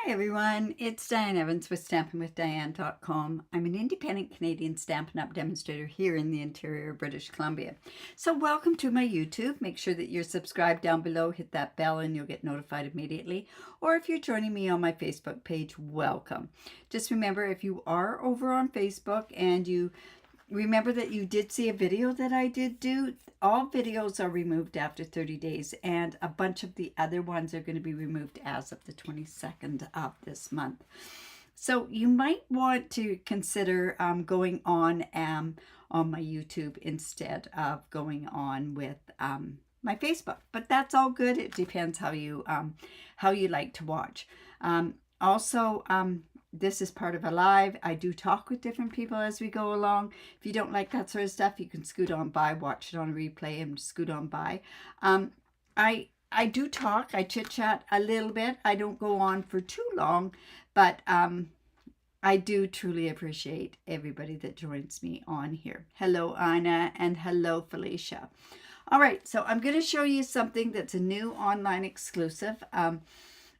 Hi everyone, it's Diane Evans with stampinwithdiane.com. I'm an independent Canadian Stampin' Up demonstrator here in the interior of British Columbia. So welcome to my YouTube. Make sure that you're subscribed down below, hit that bell and you'll get notified immediately. Or if you're joining me on my Facebook page, welcome. Just remember, if you are over on Facebook and you remember that you did see a video that I did do, all videos are removed after 30 days and a bunch of the other ones are going to be removed as of the 22nd of this month. So you might want to consider going on my YouTube instead of going on with my Facebook, but that's all good. It depends how you like to watch. This is part of a live. I do talk with different people as we go along. If you don't like that sort of stuff, you can scoot on by, watch it on a replay and scoot on by. I do talk, I chit chat a little bit. I don't go on for too long, but I do truly appreciate everybody that joins me on here. Hello, Anna, and hello, Felicia. All right, so I'm going to show you something that's a new online exclusive.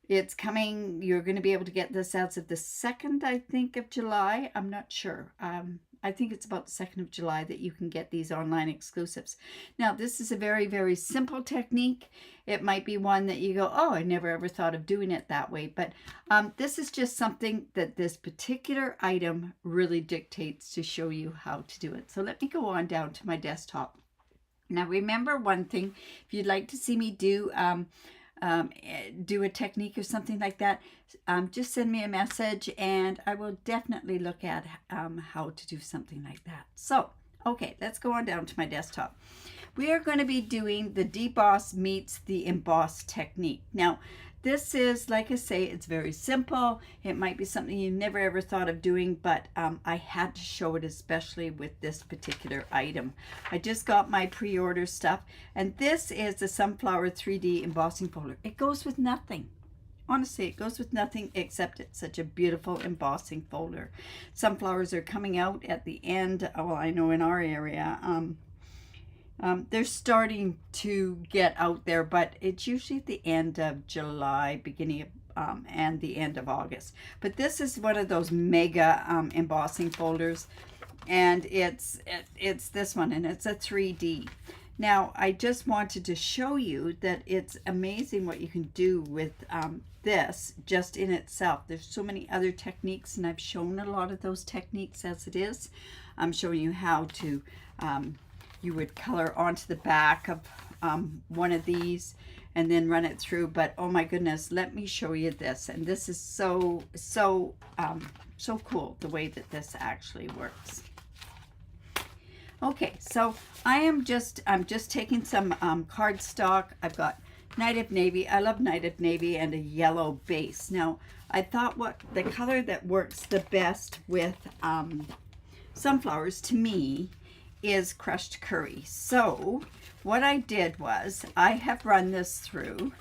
It's coming, you're going to be able to get this as of the 2nd, I think, of July. I'm not sure. I think it's about the 2nd of July that you can get these online exclusives. Now, this is a very, very simple technique. It might be one that you go, oh, I never ever thought of doing it that way. But this is just something that this particular item really dictates to show you how to do it. So let me go on down to my desktop. Now, remember one thing, if you'd like to see me do a technique or something like that, just send me a message and I will definitely look at how to do something like that. So, okay, let's go on down to my desktop. We are going to be doing the debossed meets the embossed technique. Now, this is, like I say, it's very simple. It might be something you never ever thought of doing, but I had to show it, especially with this particular item. I just got my pre-order stuff, and this is the Sunflower 3D embossing folder. It goes with nothing. Honestly, it goes with nothing except it's such a beautiful embossing folder. Sunflowers are coming out at the end. Well, I know in our area, they're starting to get out there, but it's usually at the end of July, beginning of and the end of August. But this is one of those mega embossing folders, and it's this one, and it's a 3D. Now, I just wanted to show you that it's amazing what you can do with this just in itself. There's so many other techniques, and I've shown a lot of those techniques as it is. I'm showing you how to you would color onto the back of one of these and then run it through. But oh my goodness, let me show you this. And this is so cool, the way that this actually works. Okay, so I'm just taking some cardstock. I've got Night of Navy. I love Night of Navy and a yellow base. Now, I thought what the color that works the best with sunflowers to me is crushed curry. So what I did was I have run this through,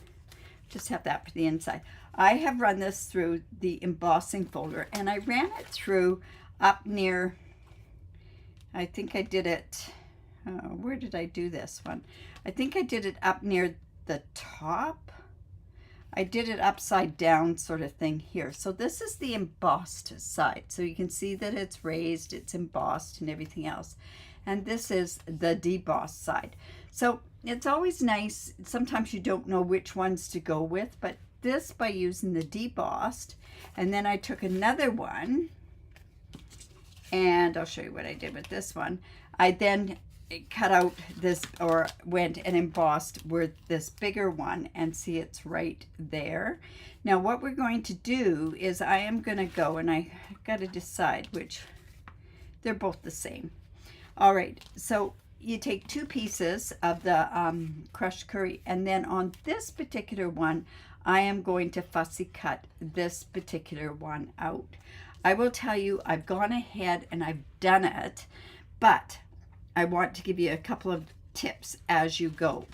just have that for the inside. I have run this through the embossing folder, and I ran it through up near, I think I did it, where did I do this one? I think I did it up near the top. I did it upside down sort of thing here. So this is the embossed side. So you can see that it's raised, it's embossed and everything else. And this is the debossed side. So it's always nice, sometimes you don't know which ones to go with, but this, by using the debossed, and then I took another one, and I'll show you what I did with this one. I then cut out this, or went and embossed with this bigger one, and see it's right there. Now what we're going to do is I am going to go, and I got to decide which, they're both the same. All right, so you take 2 pieces of the crushed curry, and then on this particular one, I am going to fussy cut this particular one out. I will tell you, I've gone ahead and I've done it, but I want to give you a couple of tips as you go.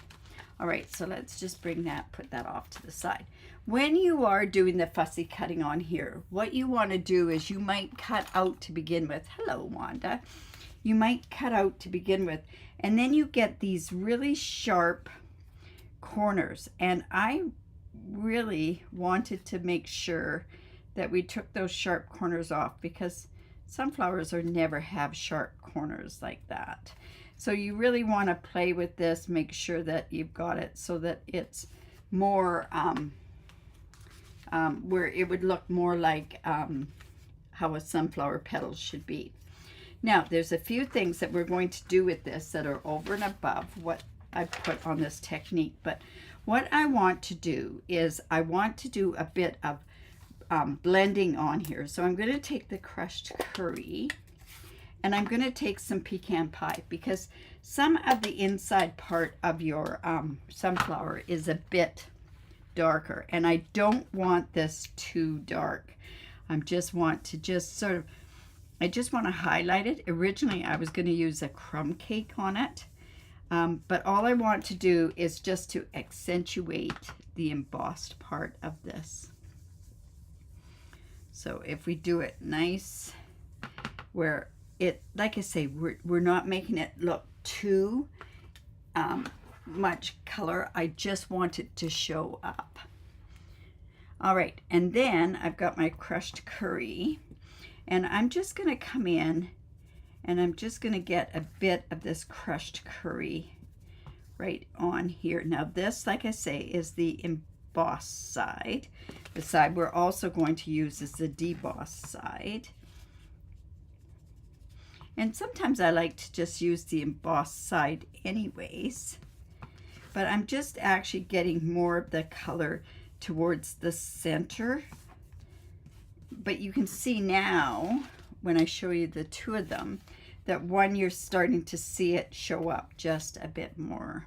All right, so let's just bring that, put that off to the side. When you are doing the fussy cutting on here, what you want to do is you might cut out to begin with. Hello, Wanda. You might cut out to begin with, and then you get these really sharp corners, and I really wanted to make sure that we took those sharp corners off, because sunflowers are never have sharp corners like that. So you really want to play with this, make sure that you've got it so that it's more where it would look more like how a sunflower petal should be. Now there's a few things that we're going to do with this that are over and above what I put on this technique, but what I want to do is I want to do a bit of blending on here. So I'm going to take the crushed curry and I'm going to take some pecan pie, because some of the inside part of your sunflower is a bit darker, and I don't want this too dark. I just want to I just want to highlight it. Originally I was going to use a crumb cake on it, but all I want to do is just to accentuate the embossed part of this. So if we do it nice, where it, like I say, we're not making it look too much color. I just want it to show up. All right, and then I've got my crushed curry, and I'm just going to come in and I'm just going to get a bit of this crushed curry right on here. Now this, like I say, is the embossed side. The side we're also going to use is the debossed side. And sometimes I like to just use the embossed side anyways, but I'm just actually getting more of the color towards the center. But you can see now, when I show you the two of them, that one, you're starting to see it show up just a bit more.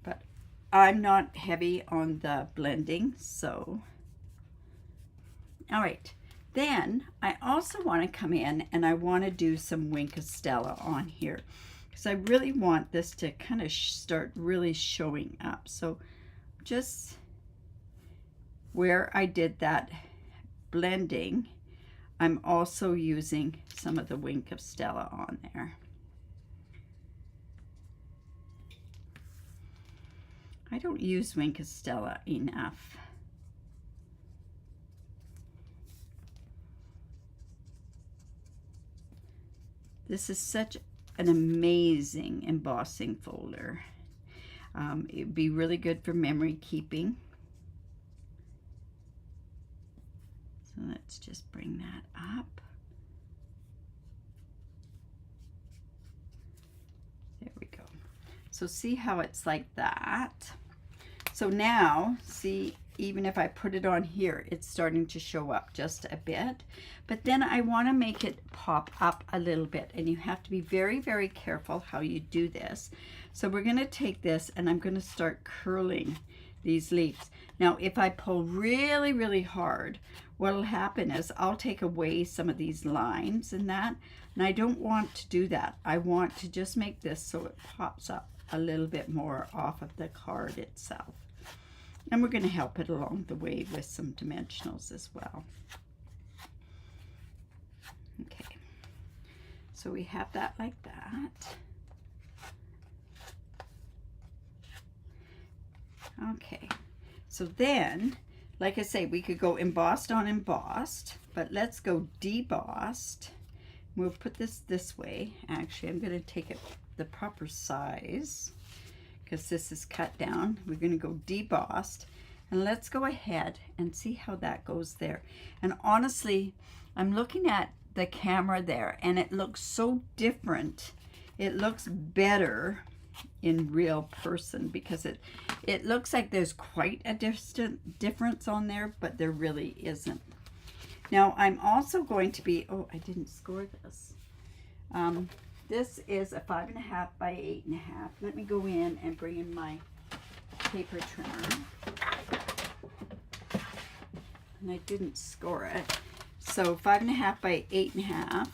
But I'm not heavy on the blending, so. All right. Then I also want to come in and I want to do some Wink of Stella on here, because I really want this to kind of start really showing up. So just where I did that blending, I'm also using some of the Wink of Stella on there. I don't use Wink of Stella enough. This is such an amazing embossing folder. It'd be really good for memory keeping. So let's just bring that up. There we go. So see how it's like that. So now, see, even if I put it on here, it's starting to show up just a bit. But then I want to make it pop up a little bit, and you have to be very, very careful how you do this. So we're going to take this and I'm going to start curling these leaves. Now, if I pull really, really hard, what will happen is I'll take away some of these lines and that, and I don't want to do that. I want to just make this so it pops up a little bit more off of the card itself. And we're going to help it along the way with some dimensionals as well. Okay, so we have that like that. Okay, so then, like I say, we could go embossed on embossed, but let's go debossed. We'll put this way. Actually, I'm going to take it the proper size, because this is cut down. We're going to go debossed, and let's go ahead and see how that goes there. And honestly, I'm looking at the camera there and it looks so different. It looks better in real person, because it looks like there's quite a difference on there, but there really isn't. Now I'm also going to be, oh, I didn't score this. This is a 5.5 by 8.5. Let me go in and bring in my paper trimmer. And I didn't score it. So 5.5 by 8.5.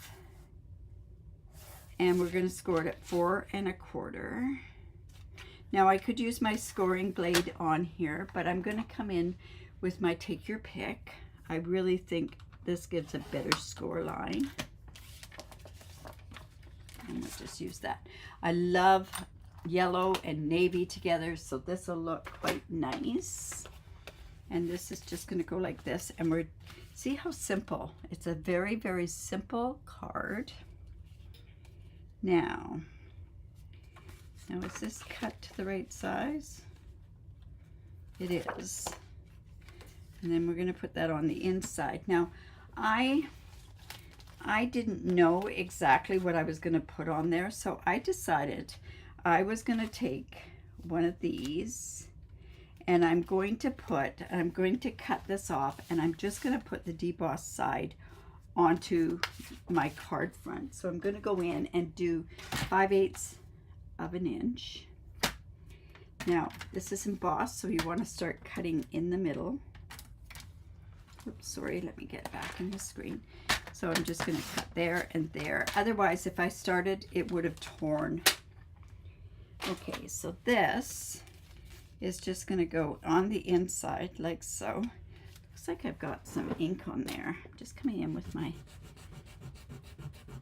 And we're going to score it at 4 1/4. Now I could use my scoring blade on here, but I'm going to come in with my take your pick. I really think this gives a better score line. And we'll just use that. I love yellow and navy together, so this will look quite nice. And this is just going to go like this, and we're, see how simple. It's a very, very simple card. Now is this cut to the right size? It is. And then we're going to put that on the inside. Now, I didn't know exactly what I was going to put on there, so I decided I was going to take one of these, and I'm going to cut this off, and I'm just going to put the debossed side onto my card front. So I'm going to go in and do 5/8 of an inch. Now, this is embossed, so you want to start cutting in the middle. Oops, sorry, let me get back in the screen. So I'm just going to cut there and there. Otherwise, if I started, it would have torn. Okay, so this is just going to go on the inside like so. Looks like I've got some ink on there. Just coming in with my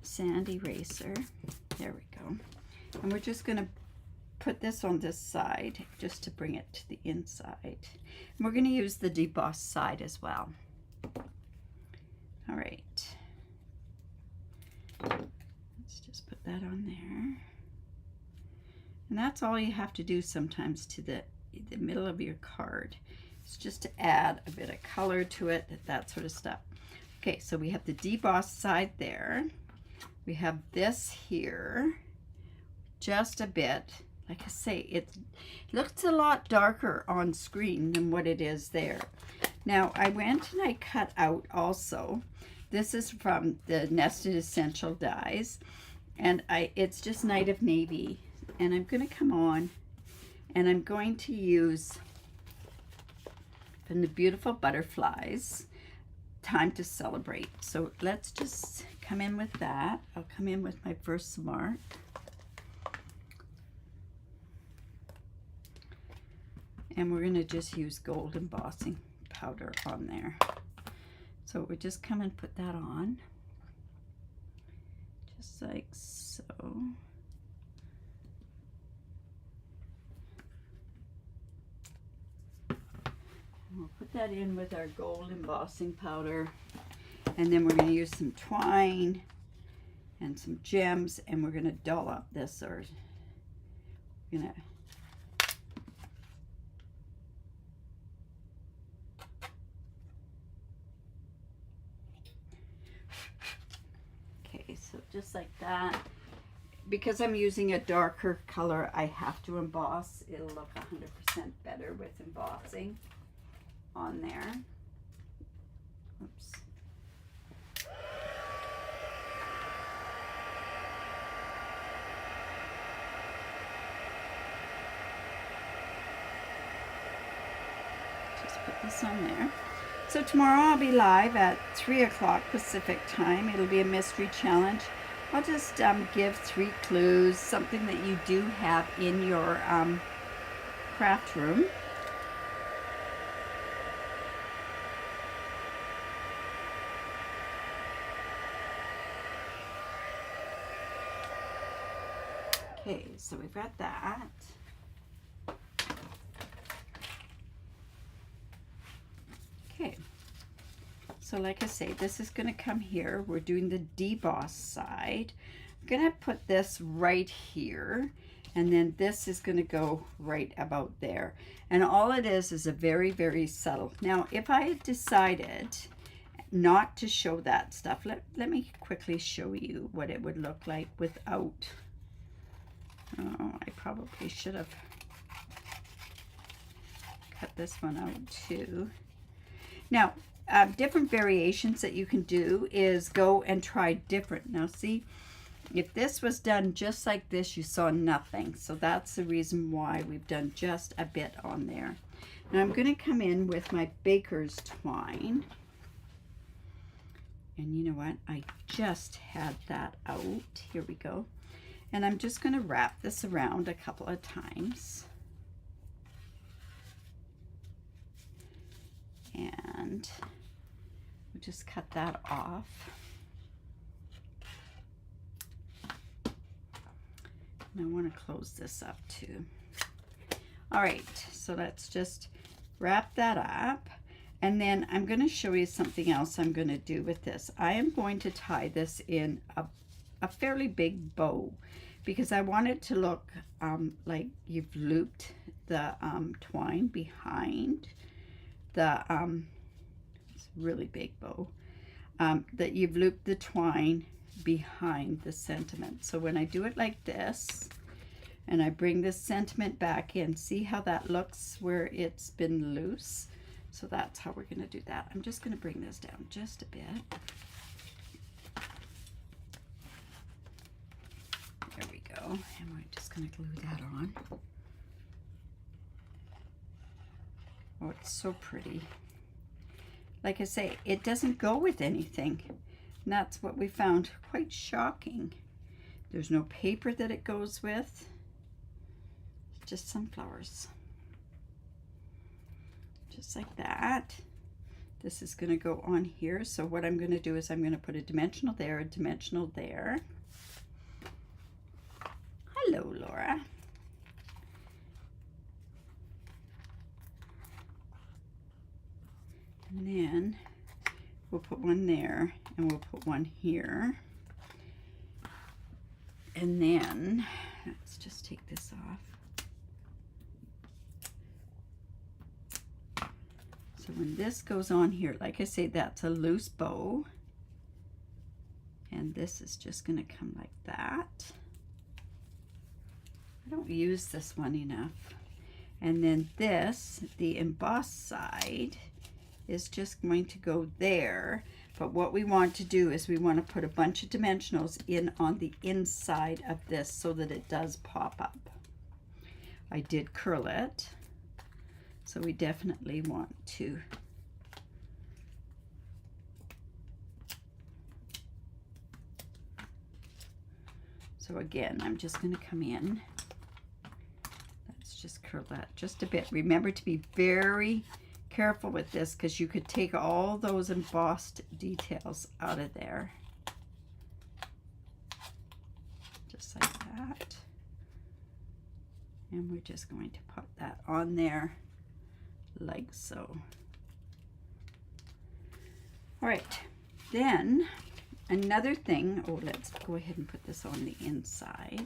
sand eraser. There we go. And we're just going to put this on this side just to bring it to the inside. And we're going to use the debossed side as well. All right. Let's just put that on there. And that's all you have to do sometimes to the middle of your card. It's just to add a bit of color to it, that sort of stuff. Okay, so we have the debossed side there. We have this here, just a bit. Like I say, it looks a lot darker on screen than what it is there. Now, I went and I cut out also. This is from the Nested Essential Dies, and it's just Night of Navy. And I'm going to come on, and I'm going to use from the Beautiful Butterflies, Time to Celebrate. So let's just come in with that. I'll come in with my first mark. And we're going to just use gold embossing powder on there. So we just come and put that on, just like so. And we'll put that in with our gold embossing powder. And then we're going to use some twine and some gems, and we're going to doll up this, or we're going to so just like that. Because I'm using a darker color, I have to emboss. It'll look 100% better with embossing on there. Oops. Just put this on there. So tomorrow I'll be live at 3 o'clock Pacific time. It'll be a mystery challenge. I'll just give 3 clues, something that you do have in your craft room. Okay, so we've got that. Okay, so like I say, this is going to come here. We're doing the debossed side. I'm going to put this right here, and then this is going to go right about there. And all it is a very, very subtle. Now, if I had decided not to show that stuff, let me quickly show you what it would look like without. Oh, I probably should have cut this one out too. Now, different variations that you can do is go and try different. Now, see, if this was done just like this, you saw nothing. So that's the reason why we've done just a bit on there. Now, I'm going to come in with my baker's twine. And you know what? I just had that out. Here we go. And I'm just going to wrap this around a couple of times. And we'll just cut that off. And I want to close this up too. All right, so let's just wrap that up. And then I'm going to show you something else I'm going to do with this. I am going to tie this in a fairly big bow because I want it to look like you've looped the twine behind the it's a really big bow, that you've looped the twine behind the sentiment. So when I do it like this and I bring this sentiment back in, see how that looks where it's been loose? So that's how we're going to do that. I'm just going to bring this down just a bit. There we go. And we're just going to glue that on. Oh, it's so pretty. Like I say, it doesn't go with anything. And that's what we found quite shocking. There's no paper that it goes with. It's just sunflowers. Just like that. This is going to go on here. So what I'm going to do is I'm going to put a dimensional there, a dimensional there. Hello, Laura. And then we'll put one there and we'll put one here. And then let's just take this off. So when this goes on here, like I say, that's a loose bow. And this is just going to come like that. I don't use this one enough. And then this, the embossed side, is just going to go there. But what we want to do is we want to put a bunch of dimensionals in on the inside of this so that it does pop up. I did curl it. So we definitely want to so again, I'm just going to come in. Let's just curl that just a bit. Remember to be very careful with this because you could take all those embossed details out of there. Just like that. And we're just going to put that on there like so. All right, then another thing, oh, let's go ahead and put this on the inside.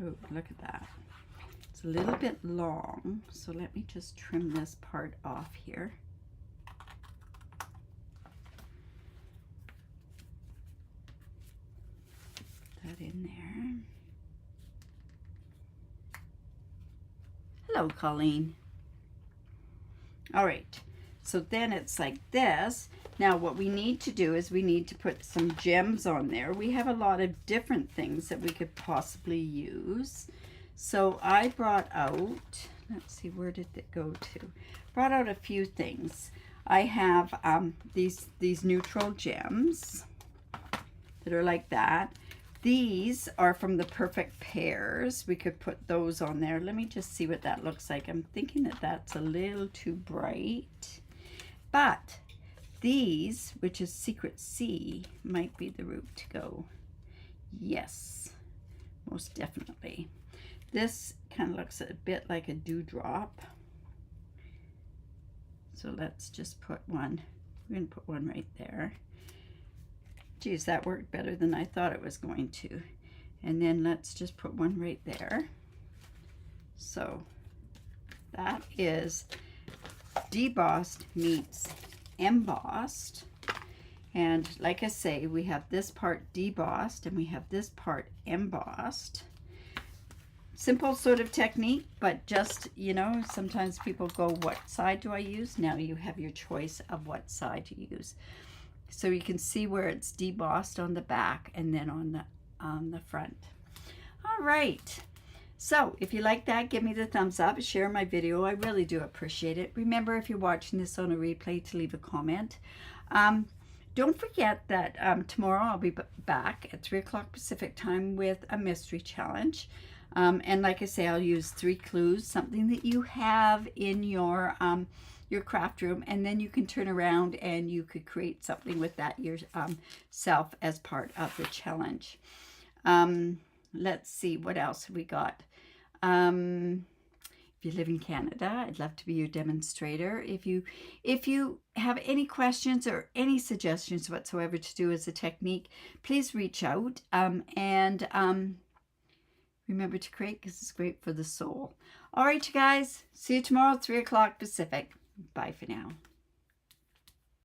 Oh, look at that. It's a little bit long, so let me just trim this part off here. Put that in there. Hello, Colleen. All right, so then it's like this. Now what we need to do is we need to put some gems on there. We have a lot of different things that we could possibly use. So I brought out, let's see, where did it go to? Brought out a few things. I have these neutral gems that are like that. These are from the Perfect Pairs. We could put those on there. Let me just see what that looks like. I'm thinking that that's a little too bright. But these, which is Secret C, might be the route to go. Yes, most definitely. This kind of looks a bit like a dewdrop. So let's just put one. We're going to put one right there. Geez, that worked better than I thought it was going to. And then let's just put one right there. So that is Debossed meets Embossed. And like I say, we have this part debossed and we have this part embossed. Simple sort of technique, but just, you know, sometimes people go, what side do I use? Now you have your choice of what side to use. So you can see where it's debossed on the back and then on the front. All right. So if you like that, give me the thumbs up, share my video. I really do appreciate it. Remember, if you're watching this on a replay, to leave a comment. Don't forget that tomorrow I'll be back at 3 o'clock Pacific time with a mystery challenge. And like I say, I'll use 3 clues, something that you have in your craft room, and then you can turn around and you could create something with that yourself as part of the challenge. Let's see, what else have we got? If you live in Canada, I'd love to be your demonstrator. If you have any questions or any suggestions whatsoever to do as a technique, please reach out, and remember to create, because it's great for the soul. All right, you guys, see you tomorrow at 3 o'clock Pacific. Bye for now.